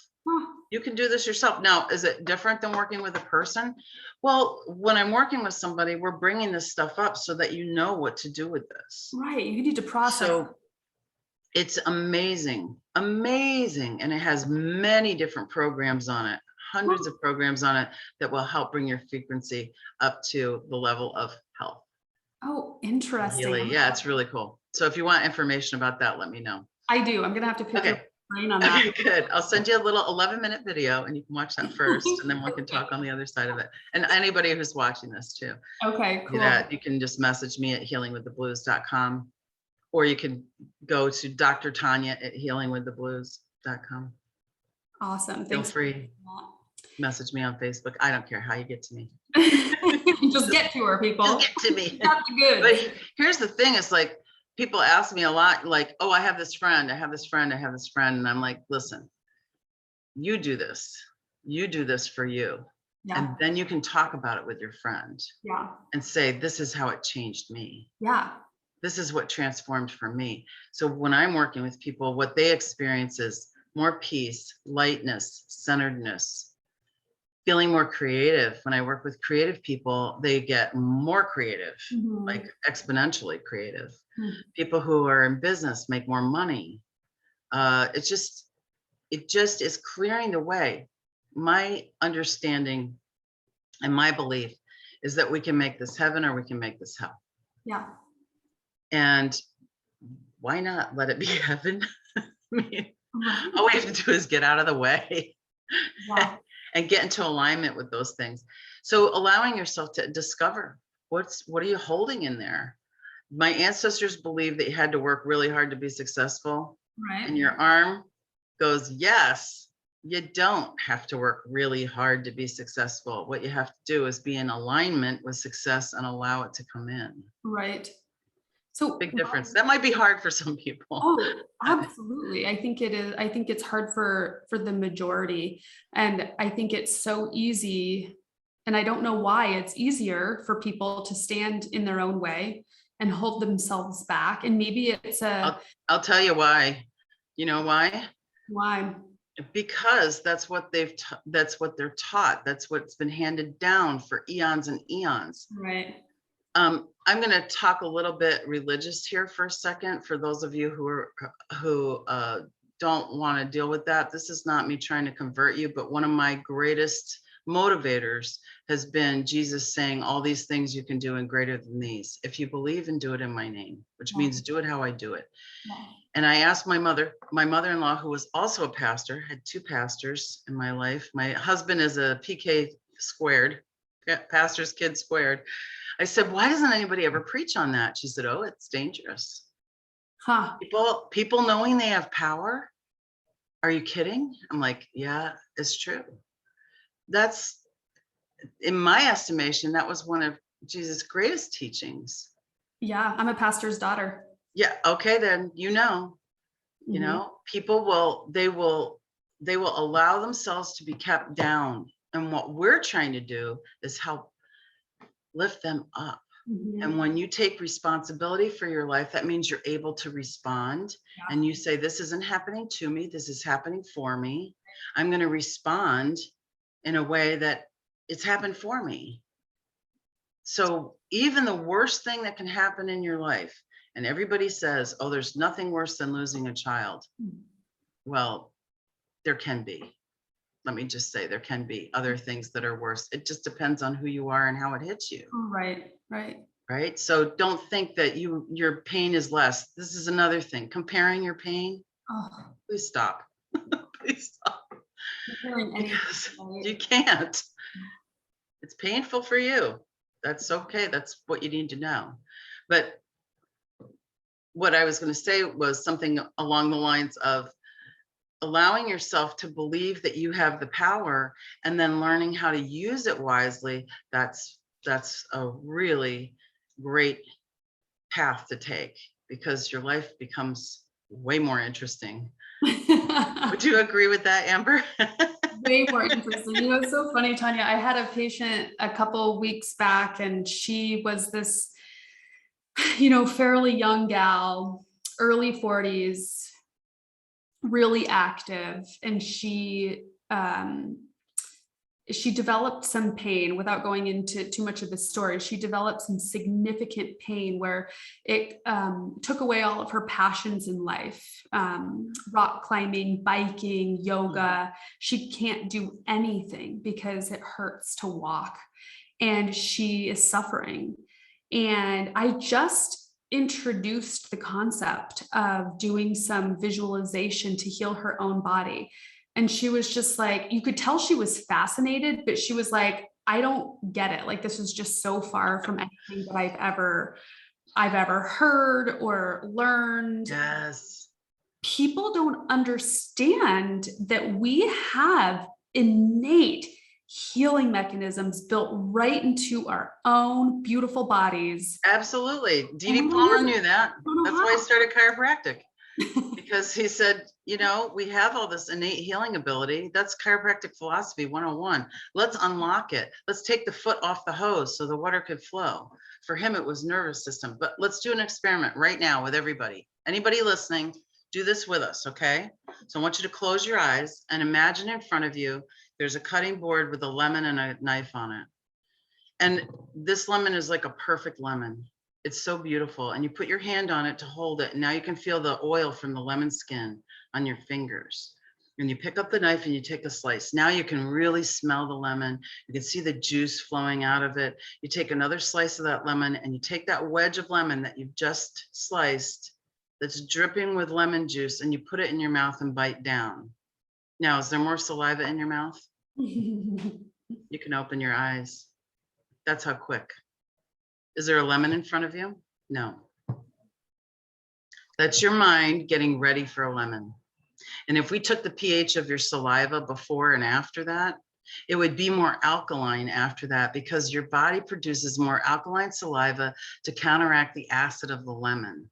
You can do this yourself. Now, is it different than working with a person? Well, when I'm working with somebody, we're bringing this stuff up so that you know what to do with this. Right. You need to process. So it's amazing, amazing. And it has many different programs on it, hundreds of programs on it that will help bring your frequency up to the level of health. Oh, interesting. Really? Yeah, it's really cool. So if you want information about that, let me know. I do. I'm gonna have to pick your brain on that. Okay, good. I'll send you a little 11-minute video and you can watch that first, and then we can talk on the other side of it. And anybody who's watching this too. Okay, cool. You can just message me at healingwiththeblues.com, or you can go to Dr. Tanya at healingwiththeblues.com. Awesome. Feel free. Message me on Facebook. I don't care how you get to me. Just get to her, people. Just get to me. That's good. But here's the thing, it's like, people ask me a lot, like, oh, I have this friend, I have this friend, I have this friend. And I'm like, listen, you do this for you. Yeah. And then you can talk about it with your friend. Yeah. And say, this is how it changed me. Yeah. This is what transformed for me. So when I'm working with people, what they experience is more peace, lightness, centeredness, feeling more creative. When I work with creative people, they get more creative, like exponentially creative. People who are in business make more money. It just is clearing the way. My understanding and my belief is that we can make this heaven or we can make this hell. Yeah. And why not let it be heaven? I mean, all we have to do is get out of the way. Wow. And get into alignment with those things. So allowing yourself to discover what are you holding in there? My ancestors believed that you had to work really hard to be successful. Right. And your arm goes, yes, you don't have to work really hard to be successful. What you have to do is be in alignment with success and allow it to come in. Right. So big difference. That might be hard for some people. Oh, absolutely. I think it is. I think it's hard for the majority. And I think it's so easy. And I don't know why it's easier for people to stand in their own way and hold themselves back. And maybe it's I'll tell you why. You know why? Why? Because that's what that's what they're taught. That's what's been handed down for eons and eons. Right. I'm going to talk a little bit religious here for a second, for those of you who don't want to deal with that. This is not me trying to convert you, but one of my greatest motivators has been Jesus saying, all these things you can do and greater than these, if you believe and do it in my name, which means do it how I do it. And I asked my mother-in-law, who was also a pastor, had two pastors in my life. My husband is a PK squared, pastor's kid squared. I said, why doesn't anybody ever preach on that? She said, oh, it's dangerous. Huh. People knowing they have power. Are you kidding? I'm like, yeah, it's true. That's, in my estimation, that was one of Jesus' greatest teachings. Yeah, I'm a pastor's daughter. Yeah, okay, then you know, people will allow themselves to be kept down. And what we're trying to do is help lift them up. And when you take responsibility for your life, that means you're able to respond. And you say, this isn't happening to me, this is happening for me. I'm going to respond in a way that it's happened for me. So even the worst thing that can happen in your life, and everybody says, oh, there's nothing worse than losing a child. Well, there can be. Let me just say, there can be other things that are worse. It just depends on who you are and how it hits you. Right, right. Right. So don't think that your pain is less. This is another thing. Comparing your pain. Oh, Please stop. Please stop. not feeling anything, Because right? you can't. It's painful for you. That's okay. That's what you need to know. But what I was going to say was something along the lines of allowing yourself to believe that you have the power and then learning how to use it wisely. That's a really great path to take, because your life becomes way more interesting. Would you agree with that, Amber? Way more interesting. You know, it's so funny, Tanya. I had a patient a couple weeks back, and she was this, fairly young gal, early 40s, really active, and she developed some pain. Without going into too much of the story, she developed some significant pain where it took away all of her passions in life. Rock climbing, biking, yoga. She can't do anything because it hurts to walk, and she is suffering. And I just introduced the concept of doing some visualization to heal her own body. And she was just like, you could tell she was fascinated, but she was like, I don't get it. Like, this is just so far from anything that I've ever heard or learned. Yes. People don't understand that we have innate healing mechanisms built right into our own beautiful bodies. Absolutely. And D.D. we don't Palmer use knew it. that. I don't know That's why he how. started chiropractic. Because he said, we have all this innate healing ability. That's chiropractic philosophy 101. Let's unlock it. Let's take the foot off the hose so the water could flow. For him, it was nervous system. But let's do an experiment right now with everybody. Anybody listening, do this with us, okay? So I want you to close your eyes and imagine in front of you, there's a cutting board with a lemon and a knife on it. And this lemon is like a perfect lemon. It's so beautiful. And you put your hand on it to hold it. And now you can feel the oil from the lemon skin on your fingers. And you pick up the knife and you take a slice. Now you can really smell the lemon. You can see the juice flowing out of it. You take another slice of that lemon and you take that wedge of lemon that you've just sliced that's dripping with lemon juice, and you put it in your mouth and bite down. Now, is there more saliva in your mouth? You can open your eyes. That's how quick. Is there a lemon in front of you? No. That's your mind getting ready for a lemon. And if we took the pH of your saliva before and after that, it would be more alkaline after that, because your body produces more alkaline saliva to counteract the acid of the lemon.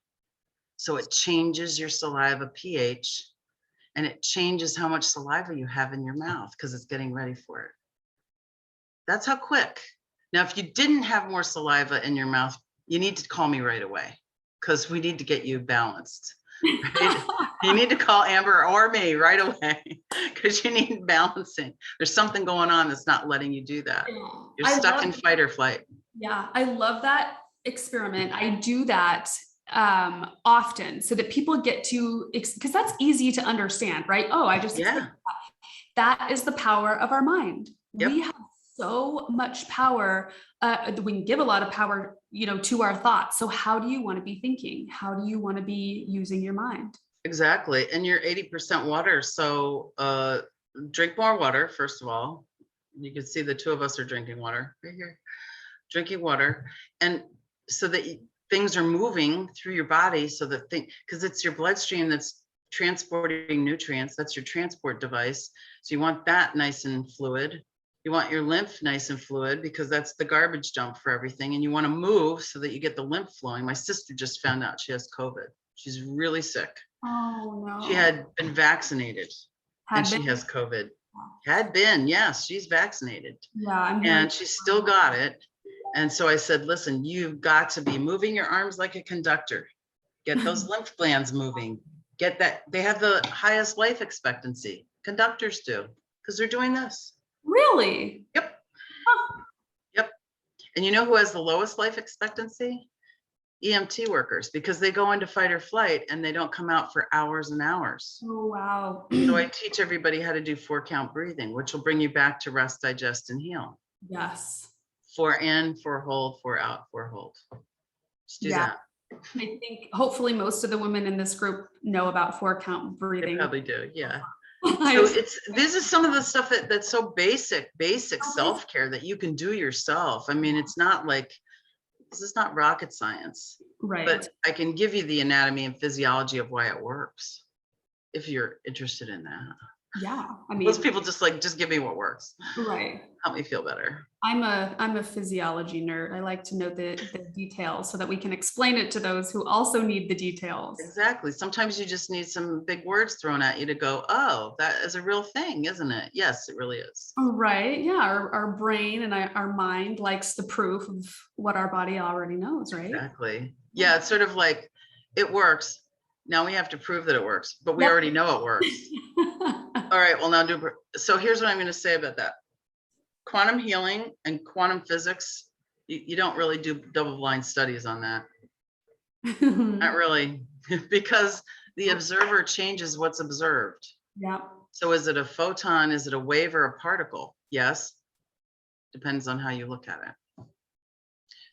So it changes your saliva pH, and it changes how much saliva you have in your mouth because it's getting ready for it. That's how quick. Now, if you didn't have more saliva in your mouth, you need to call me right away, because we need to get you balanced. Right? You need to call Amber or me right away, because you need balancing. There's something going on that's not letting you do that. You're stuck in fight or flight. Yeah, I love that experiment. I do that often so that people get to, because that's easy to understand, right? Oh, I just Yeah. that is the power of our mind. Yep. We have so much power. We can give a lot of power, to our thoughts. So how do you want to be thinking? How do you want to be using your mind? Exactly. And you're 80% water. So drink more water, first of all. You can see the two of us are drinking water right here, drinking water. And so that things are moving through your body, so that because it's your bloodstream that's transporting nutrients. That's your transport device. So you want that nice and fluid. You want your lymph nice and fluid, because that's the garbage dump for everything. And you want to move so that you get the lymph flowing. My sister just found out she has COVID. She's really sick. Oh no. She had been vaccinated and she has COVID. Had been, yes, she's vaccinated. Yeah, and she still got it. And so I said, listen, you've got to be moving your arms like a conductor. Get those lymph glands moving. Get that. They have the highest life expectancy. Conductors do, because they're doing this. Really? Yep. Oh. Yep. And you know who has the lowest life expectancy? EMT workers, because they go into fight or flight and they don't come out for hours and hours. Oh, wow. So I teach everybody how to do 4-count breathing, which will bring you back to rest, digest, and heal. Yes. 4 in, 4 hold, 4 out, 4 hold. Just do that. I think hopefully most of the women in this group know about 4-count They breathing. probably do, yeah. I- So this is some of the stuff that's so basic self-care that you can do yourself. I mean, it's not like, this is not rocket science, right. but I can give you the anatomy and physiology of why it works, if you're interested in that. Yeah. I mean, Most people just give me what works. right. Help me feel better. I'm a physiology nerd. I like to know the details so that we can explain it to those who also need the details. Exactly. Sometimes you just need some big words thrown at you to go, oh, that is a real thing, isn't it? Yes, it really is. Right. Yeah. Our brain and our mind likes the proof of what our body already knows, right? Exactly. Yeah, it's sort of like, it works. Now we have to prove that it works, but we Yep. already know it works. All right, well, now so here's what I'm going to say about that. Quantum healing and quantum physics, you don't really do double-blind studies on that. Not really, because the observer changes what's observed. Yeah. So is it a photon? Is it a wave or a particle? Yes. Depends on how you look at it.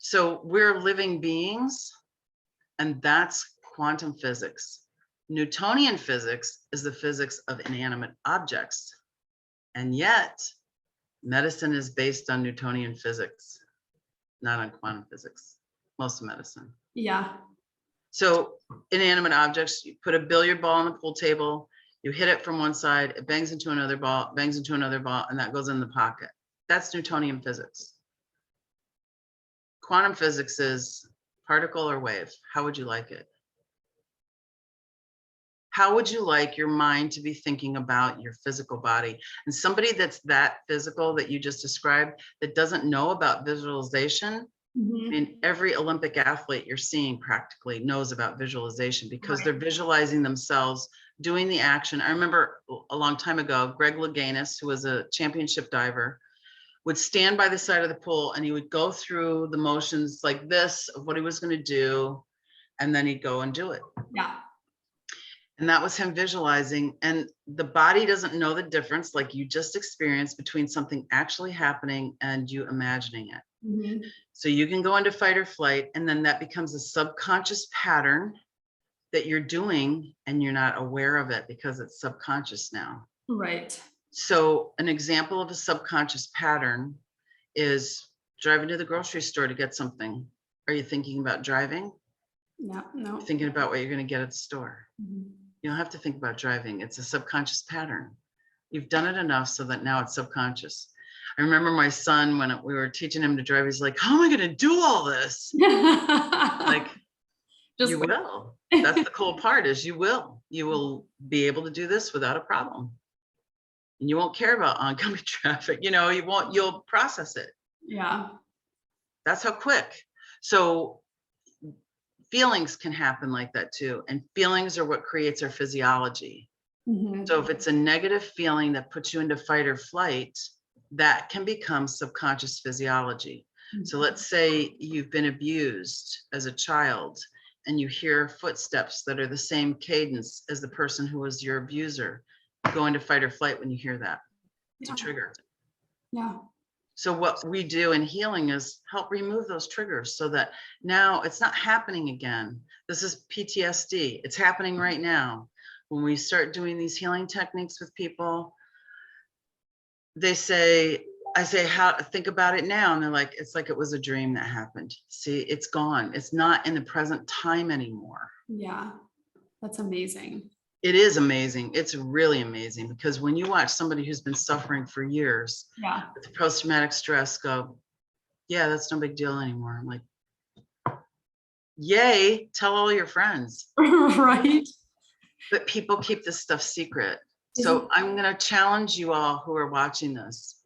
So we're living beings, and that's quantum physics. Newtonian physics is the physics of inanimate objects. And yet, medicine is based on Newtonian physics, not on quantum physics, most of medicine. Yeah. So inanimate objects, you put a billiard ball on the pool table, you hit it from one side, it bangs into another ball, and that goes in the pocket. That's Newtonian physics. Quantum physics is particle or wave. How would you like it? How would you like your mind to be thinking about your physical body? And somebody that's that physical that you just described, that doesn't know about visualization, I mean, every Olympic athlete you're seeing practically knows about visualization because Right. they're visualizing themselves doing the action. I remember a long time ago, Greg Louganis, who was a championship diver, would stand by the side of the pool and he would go through the motions like this of what he was going to do, and then he'd go and do it. Yeah. And that was him visualizing. And the body doesn't know the difference, like you just experienced, between something actually happening and you imagining it. So you can go into fight or flight, and then that becomes a subconscious pattern that you're doing and you're not aware of it because it's subconscious now. Right. So an example of a subconscious pattern is driving to the grocery store to get something. Are you thinking about driving? No. You're thinking about what you're going to get at the store. You don't have to think about driving. It's a subconscious pattern. You've done it enough so that now it's subconscious. I remember my son, when we were teaching him to drive, he's like, how am I going to do all this? Like, you will. That's the cool part, is you will be able to do this without a problem. And you won't care about oncoming traffic. You'll process it. Yeah. That's how quick. So feelings can happen like that too. And feelings are what creates our physiology. So if it's a negative feeling that puts you into fight or flight, that can become subconscious physiology. So let's say you've been abused as a child and you hear footsteps that are the same cadence as the person who was your abuser. You go into fight or flight when you hear that. It's a trigger. Yeah. So what we do in healing is help remove those triggers so that now it's not happening again. This is PTSD. It's happening right now. When we start doing these healing techniques with people, I say, think about it now. And they're like, it's like it was a dream that happened. See, it's gone. It's not in the present time anymore. Yeah. That's amazing. It is amazing. It's really amazing, because when you watch somebody who's been suffering for years with post-traumatic stress go, yeah, that's no big deal anymore. I'm like, yay, tell all your friends. Right. But people keep this stuff secret. So I'm going to challenge you all who are watching this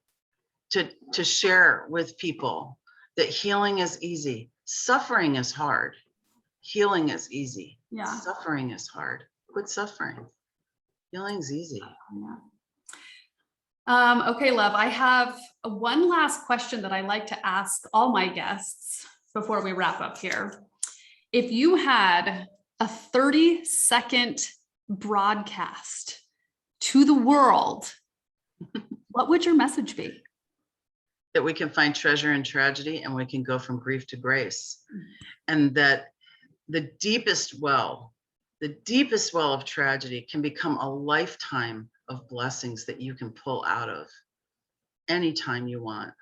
to share with people that healing is easy. Suffering is hard. Healing is easy. Yeah. Suffering is hard. Quit suffering. Healing's easy. Okay, love, I have one last question that I like to ask all my guests before we wrap up here. If you had a 30-second broadcast to the world, what would your message be? That we can find treasure in tragedy, and we can go from grief to grace. And that the deepest well of tragedy can become a lifetime of blessings that you can pull out of anytime you want,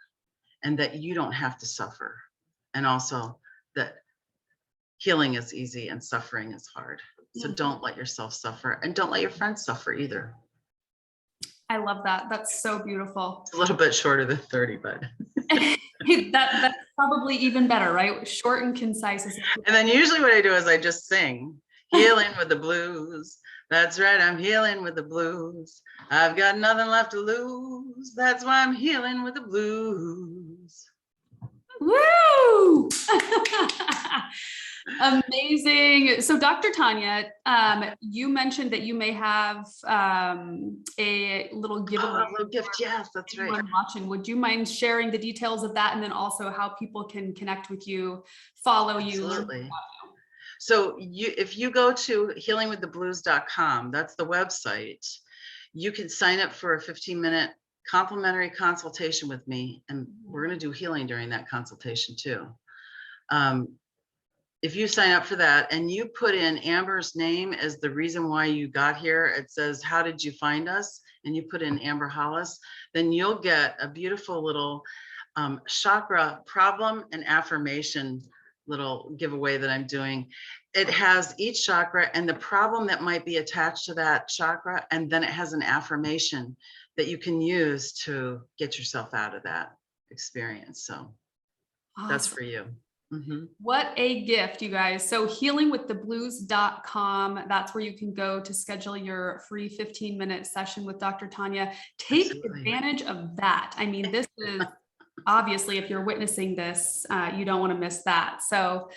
and that you don't have to suffer. And also that healing is easy and suffering is hard. So don't let yourself suffer, and don't let your friends suffer either. I love that. That's so beautiful. It's a little bit shorter than 30, but that's probably even better, right? Short and concise. And then usually what I do is I just sing, healing with the blues. That's right, I'm healing with the blues. I've got nothing left to lose. That's why I'm healing with the blues. Woo! Amazing. So Dr. Tanya, you mentioned that you may have a little giveaway. Oh, a little gift, yes, that's right. Watching. Would you mind sharing the details of that, and then also how people can connect with you, follow you? Absolutely. So if you go to healingwiththeblues.com, that's the website, you can sign up for a 15-minute complimentary consultation with me, and we're going to do healing during that consultation too. If you sign up for that and you put in Amber's name as the reason why you got here, it says, how did you find us? And you put in Amber Hollis, then you'll get a beautiful little chakra problem and affirmation little giveaway that I'm doing. It has each chakra and the problem that might be attached to that chakra, and then it has an affirmation that you can use to get yourself out of that experience. So awesome. That's for you. Mm-hmm. What a gift, you guys. So healingwiththeblues.com, that's where you can go to schedule your free 15-minute session with Dr. Tanya. Take advantage of that. I mean, this is obviously, if you're witnessing this, you don't want to miss that. So,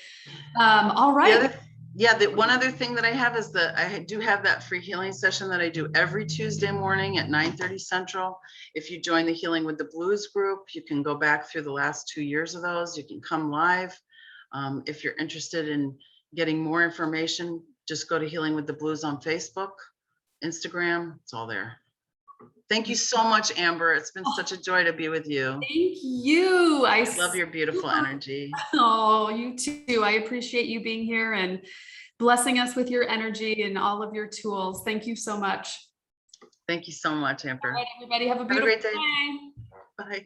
all right. The one other thing that I have is that I do have that free healing session that I do every Tuesday morning at 9:30 Central. If you join the Healing with the Blues group, you can go back through the last 2 years of those. You can come live. If you're interested in getting more information, just go to Healing with the Blues on Facebook, Instagram, it's all there. Thank you so much, Amber. It's been such a joy to be with you. Thank you. I love your beautiful energy. Oh, you too. I appreciate you being here and blessing us with your energy and all of your tools. Thank you so much. Thank you so much, Amber. All right, everybody, have a beautiful great day. day. Bye.